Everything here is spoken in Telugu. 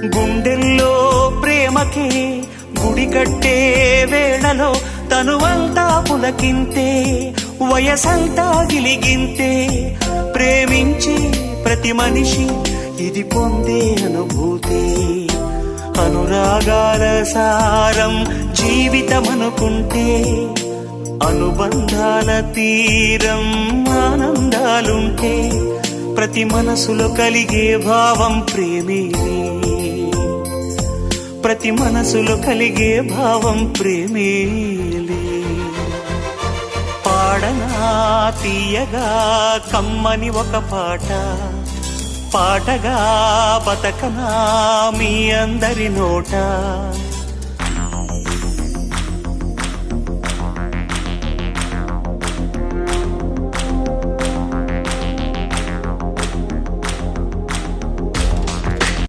గుండెల్లో ప్రేమకే గుడి కట్టే వేళలో తనువంతా పులకింతే, వయసంతా గిలిగింతే. ప్రేమించే ప్రతి మనిషి ఇది పొందే అనుభూతి. అనురాగాల సారం జీవితమనుకుంటే, అనుబంధాల తీరం ఆనందాలుంటే, ప్రతి మనసులో కలిగే భావం ప్రేమేలే. ప్రతి మనసులో కలిగే భావం ప్రేమేలే. పాడనా తీయగా కమ్మని ఒక పాట, పాటగా బతకనా మీ అందరి నోట.